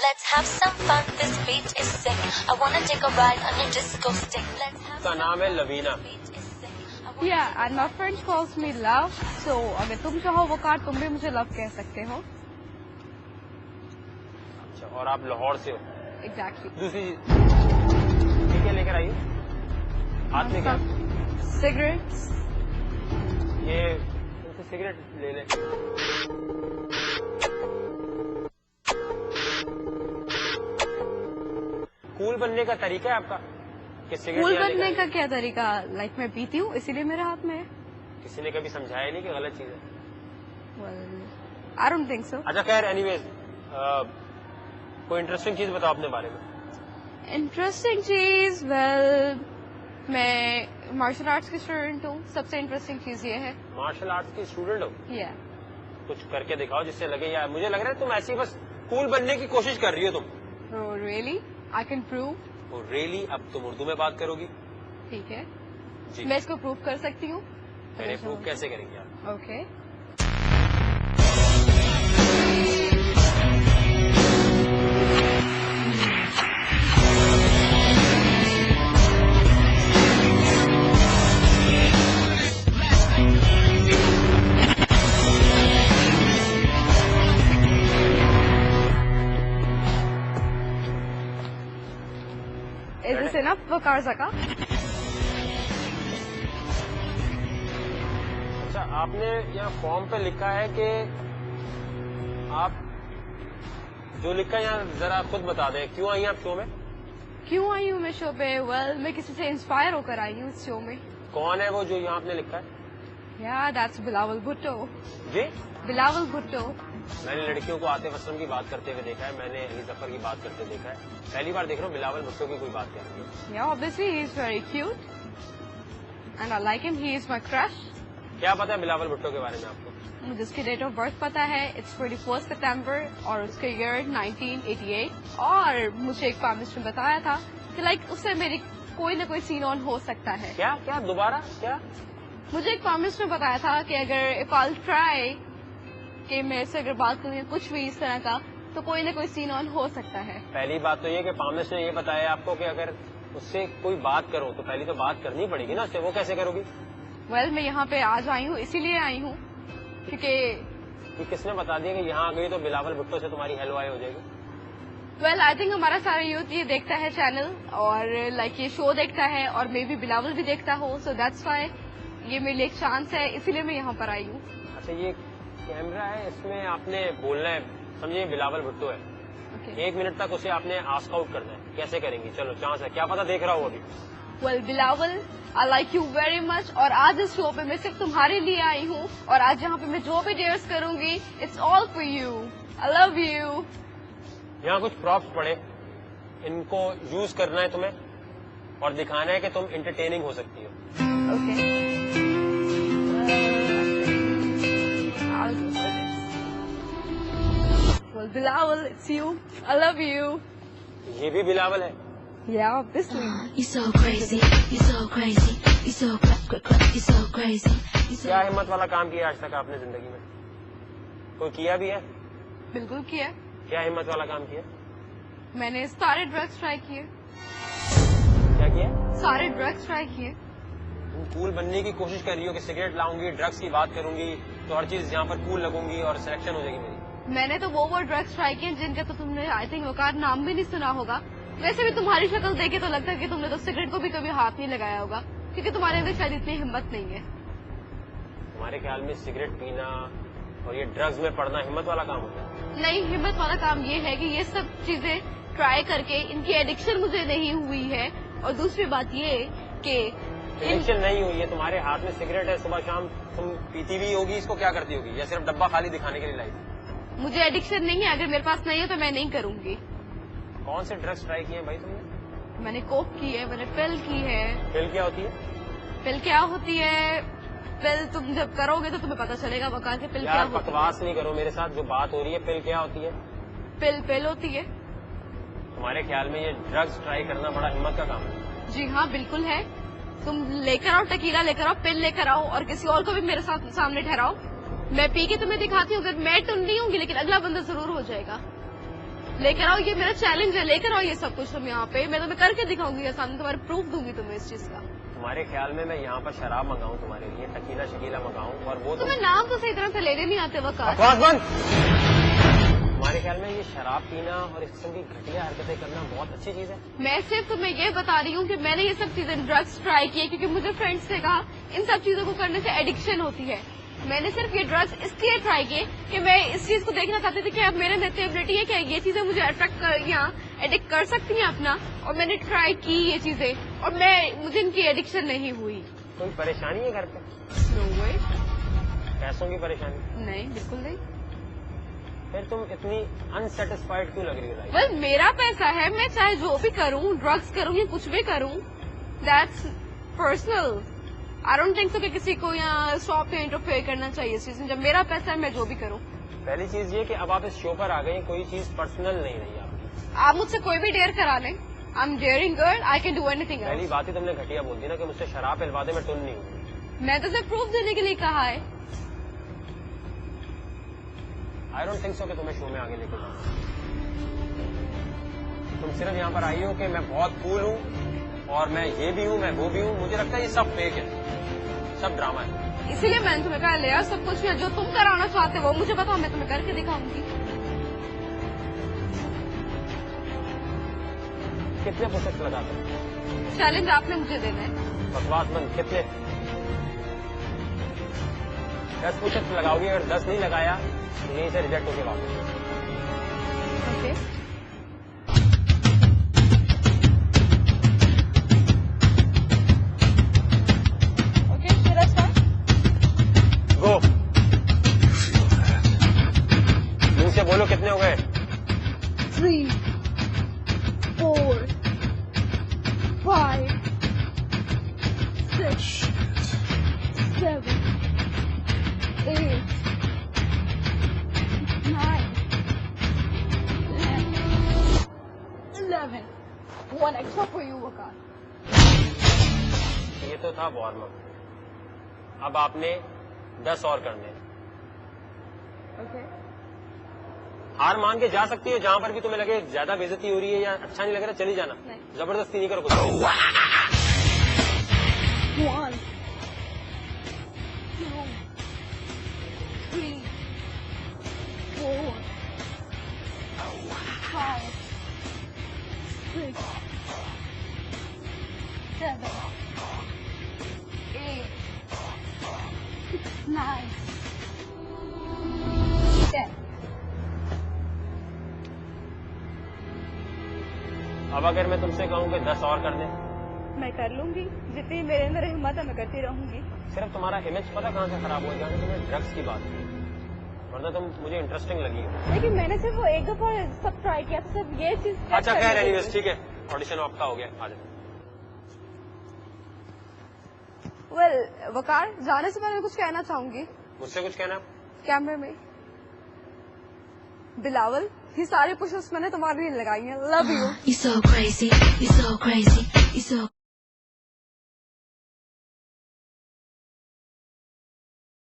Let's have some fun, this beat is sick. I wanna take a ride on your disco stick. Let's have उसका नाम है Lavina. Yeah, and my friend calls me love. So अगर तुम चाहो वो car तुम भी मुझे love कह सकते हो. अच्छा, और आप लाहौर से हो? Exactly. दूसरी चीज क्या लेकर आई हो? हाथ में क्या? Cigarettes. ये उनसे सिगरेट ले ले. कूल बनने का तरीका है आपका कि सिगरेट कूल बनने का क्या तरीका? लाइफ में पीती हूँ इसीलिए मेरे हाथ में है. किसी ने कभी समझाया नहीं कि गलत चीज है? Well, I don't think so. अच्छा खैर, एनीवेज कोई इंटरेस्टिंग चीज बताओ अपने बारे में. इंटरेस्टिंग चीज, वेल मैं मार्शल आर्ट्स की स्टूडेंट हूँ. सबसे इंटरेस्टिंग चीज ये है. मार्शल आर्ट्स की स्टूडेंट हो? Yeah. कुछ करके दिखाओ जिससे लगे यार. मुझे लग रहा है तुम ऐसी बस कूल बनने की कोशिश कर रही हो तुम. Oh, really? I can prove. Oh, really? अब तुम उर्दू में बात करोगी? ठीक है, जी. मैं इसको प्रूव कर सकती हूँ. मैंने प्रूव कैसे करेंगे आप? Okay. Is this enough for Karzaka? अच्छा, आपने यहाँ फॉर्म पे लिखा है कि आप जो लिखा है यहाँ जरा खुद बता दें. क्यों आई हैं आप शो में? क्यों आई हूँ मैं शो पे? वेल, मैं किसी से इंस्पायर होकर आई हूँ इस शो में. कौन है वो जो यहाँ आपने लिखा है? Yeah, that's Bilawal Bhutto. जी? बिलावल भुट्टो. मैंने लड़कियों को आतिफ असलम की बात करते हुए देखा है. मैंने अली जफर की बात करते देखा है. पहली बार देख रहा हूँ बिलावल भुट्टो की कोई बात कर रही है. Yeah, obviously he is very cute. And I like him. He is my crush. क्या पता है बिलावल भुट्टो के बारे में आपको? मुझे उसकी डेट ऑफ बर्थ पता है. It's 21 सितंबर और उसके ईयर 1988. और मुझे एक फार्मिस्ट ने बताया था कि लाइक उससे मेरी कोई न कोई सीन ऑन हो सकता है. क्या क्या दोबारा क्या? मुझे एक फार्मिस्ट ने बताया था कि अगर इफ आई ट्राई कि मैं इससे अगर बात करूँ कुछ भी इस तरह का तो कोई न कोई सीन ऑन हो सकता है. पहली बात तो ये कि फार्मिस्ट ने ये बताया आपको कि अगर उससे कोई बात करो तो पहले तो बात करनी पड़ेगी ना उससे. वो कैसे करोगी? वेल, मैं यहाँ पे आज आई हूँ इसीलिए आई हूँ क्योंकि कि किसने बता दिया कि यहाँ आ गई तो बिलावल भुट्टो से तुम्हारी हेलवाई हो जाएगी? वेल, आई थिंक हमारा सारा यूथ ये देखता है चैनल और लाइक ये शो देखता है और मे बी बिलावल भी देखता हो. सो दैट्स व्हाई ये मेरे लिए एक चांस है, इसीलिए मैं यहाँ पर आई हूँ. अच्छा, ये कैमरा है, इसमें आपने बोलना है. समझिए बिलावल भुट्टो है. Okay. 1 मिनट तक उसे आपने आस्क आउट करना है. कैसे करेंगी? चलो चांस है, क्या पता देख रहा हो अभी. Well Bilawal, I like you very much और आज इस शो पे मैं सिर्फ तुम्हारे लिए आई हूँ और आज यहाँ पे मैं जो भी डेयर्स करूंगी it's all for you. I love you. यहाँ कुछ प्रॉप्स पड़े, इनको यूज करना है तुम्हें और दिखाना है कि तुम इंटरटेनिंग हो सकती हो. Okay. Well, Bilawal, it's you. I love you. ये भी बिलावल है. Yeah, obviously. You so crazy, you so crazy, you so you so crazy. क्या हिम्मत वाला काम किया आज तक आपने जिंदगी में? कोई किया भी है? बिल्कुल किया. क्या हिम्मत वाला काम किया? मैंने सारे ड्रग्स ट्राई किए. क्या किया? सारे ड्रग्स ट्राई किए. तुम कूल बनने की कोशिश कर रही हो कि सिगरेट लाऊंगी, ड्रग्स की बात करूंगी तो हर चीज यहाँ पर कूल लगूंगी और सिलेक्शन हो जाएगी मेरी. मैंने तो वो ड्रग्स ट्राई किए जिनका तो तुमने आई थिंक वकार नाम भी नहीं सुना होगा. वैसे भी तुम्हारी शक्ल देखे तो लगता है कि तुमने तो सिगरेट को भी कभी हाथ नहीं लगाया होगा क्योंकि तुम्हारे अंदर शायद इतनी हिम्मत नहीं है. तुम्हारे ख्याल में सिगरेट पीना और ये ड्रग्स में पड़ना हिम्मत वाला काम होता है? नहीं, हिम्मत वाला काम ये है कि ये सब चीजें ट्राई करके इनकी एडिक्शन मुझे नहीं हुई है. और दूसरी बात ये कि एडिक्शन नहीं हुई है. तुम्हारे हाथ में सिगरेट है, सुबह शाम तुम पीती भी होगी. इसको क्या करती होगी या सिर्फ डब्बा खाली दिखाने के लिए लाई? मुझे एडिक्शन नहीं है. अगर मेरे पास नहीं है तो मैं नहीं करूंगी. कौन से ड्रग्स ट्राई किए भाई तुमने? मैंने कोक की है, मैंने पिल की है. पिल क्या होती है? पिल क्या होती है? पिल तुम जब करोगे तो तुम्हें पता चलेगा वकार के पिल क्या यार होती है. बकवास नहीं करो मेरे साथ. जो बात हो रही है पिल क्या होती है? पिल होती है. तुम्हारे ख्याल में ये ड्रग्स ट्राई करना बड़ा हिम्मत का काम है? जी हाँ, बिल्कुल है. तुम लेकर आओ, टकीला लेकर आओ, पिल लेकर आओ और किसी और को भी मेरे साथ सामने ठहराओ. मैं पी के तुम्हें दिखाती हूँ. अगर मैं तो नहीं होंगी लेकिन अगला बंदा जरूर हो जाएगा. لے کر آؤ, یہ میرا چیلنج ہے, لے کر آؤ یہ سب کچھ تم یہاں پہ, میں تمہیں کر کے دکھاؤں گی سامنے, تمہارے پروف دوں گی تمہیں اس چیز کا. تمہارے خیال میں یہاں پر شراب منگاؤں تمہارے لیے, ٹکیلا شکیلا منگاؤں, اور وہ تمہیں نام تو صحیح طرح سے لینے نہیں آتے وقار. بکواس بند. تمہارے خیال میں یہ شراب پینا اور اس قسم کی گھٹیا حرکتیں کرنا بہت اچھی چیز ہے؟ میں صرف تمہیں یہ بتا رہی ہوں کہ میں نے یہ سب چیزیں ڈرگس ٹرائی کیے کیونکہ مجھے فرینڈس نے کہا ان سب چیزوں کو کرنے سے ایڈکشن ہوتی ہے. میں نے صرف یہ ڈرگس اس لیے ٹرائی کیے کہ میں اس چیز کو دیکھنا چاہتی تھی کہ اب میرے اندر ایبلٹی ہے کہ یہ چیزیں مجھے اٹریکٹ یا ایڈکٹ کر سکتی ہیں اپنا, اور میں نے ٹرائی کی یہ چیزیں اور مجھے ان کی ایڈکشن نہیں ہوئی. کوئی پریشانی ہے گھر پہ؟ نو وے. پیسوں کی پریشانی؟ نہیں, بالکل نہیں. پھر تم اتنی انسیٹسفائڈ کیوں لگ رہی ہے؟ ویل میرا پیسہ ہے, میں چاہے جو بھی کروں, ڈرگس کروں یا کچھ بھی کروں, that's personal. I don't think so کہ کسی کو یہاں شاپ پہ انٹرفیئر کرنا چاہیے اس چیز میں. جب میرا پیسہ ہے میں جو بھی کروں. پہلی چیز یہ کہ اب آپ اس شو پر آ گئی, کوئی چیز پرسنل نہیں رہی آپ کی. آپ مجھ سے کوئی بھی ڈیئر کرا لیں, I am daring girl, I can do anything. پہلی بات ہی تم نے گھٹیا بول دی نا کہ مجھ سے شراب پلوا دے, میں ٹن نہیں ہوں. میں تو صرف پروف دینے کے لیے کہا ہے. آئی ڈونٹ تھنک سو کہ تمہیں شو میں آگے لے کے جاؤں. تم صرف یہاں پر آئی ہو کہ میں بہت کول ہوں اور میں یہ بھی ہوں, میں وہ بھی ہوں. مجھے لگتا ہے یہ سب فیک ہے, سب ڈرامہ ہے. اسی لیے میں نے تمہیں کہا لیا سب کچھ جو تم کرانا چاہتے ہو مجھے بتاؤ, میں تمہیں کر کے دکھاؤں گی. کتنے پروجیکٹ لگاتے ہیں؟ چیلنج آپ نے مجھے دینا ہے. بکواس بند. کتنے؟ 10 پروجیکٹ لگاؤ گی, اگر 10 نہیں لگایا تو یہیں سے ریجیکٹ ہو کے واپس. اوکے, گو. منہ سے بولو کتنے ہو گئے؟ 3, 4, 5, 6, 7, 8, 9, 11. One extra for you, Waqar. یہ تو تھا وارم اپ. اب آپ نے 10 اور کرنے. Okay. ہار مان کے جا سکتی ہو, جہاں پر بھی تمہیں لگے زیادہ بےزتی ہو رہی ہے یا اچھا نہیں لگ رہا چلی جانا. نہیں. زبردستی نہیں کرو کچھ. 1, 2, 3, 4, 5, 6, 7, 8, 9, 10. اب اگر میں تم سے کہوں کہ 10 اور کر دیں؟ میں کر لوں گی, جتنی میرے اندر ہمت ہے میں کرتی رہوں گی. صرف تمہارا امیج پتہ کہاں سے خراب ہو جائے, تمہیں ڈرگس کی بات کی, ورنہ تم مجھے انٹرسٹنگ لگی ہو. لیکن میں نے صرف وہ ایک دفعہ سب ٹرائی کیا تھا, صرف یہ چیز. اچھا خیر اینیویز ٹھیک ہے, آڈیشن آپ کا ہو گیا, آ جاؤ. ویل وقار, جانے سے پہلے کچھ کہنا چاہوں گی. مجھ سے کچھ کہنا؟ کیمرے میں بلاول, یہ سارے پشس میں نے تمہارے لیے لگائی ہیں. Love you. You so crazy, you so crazy, you so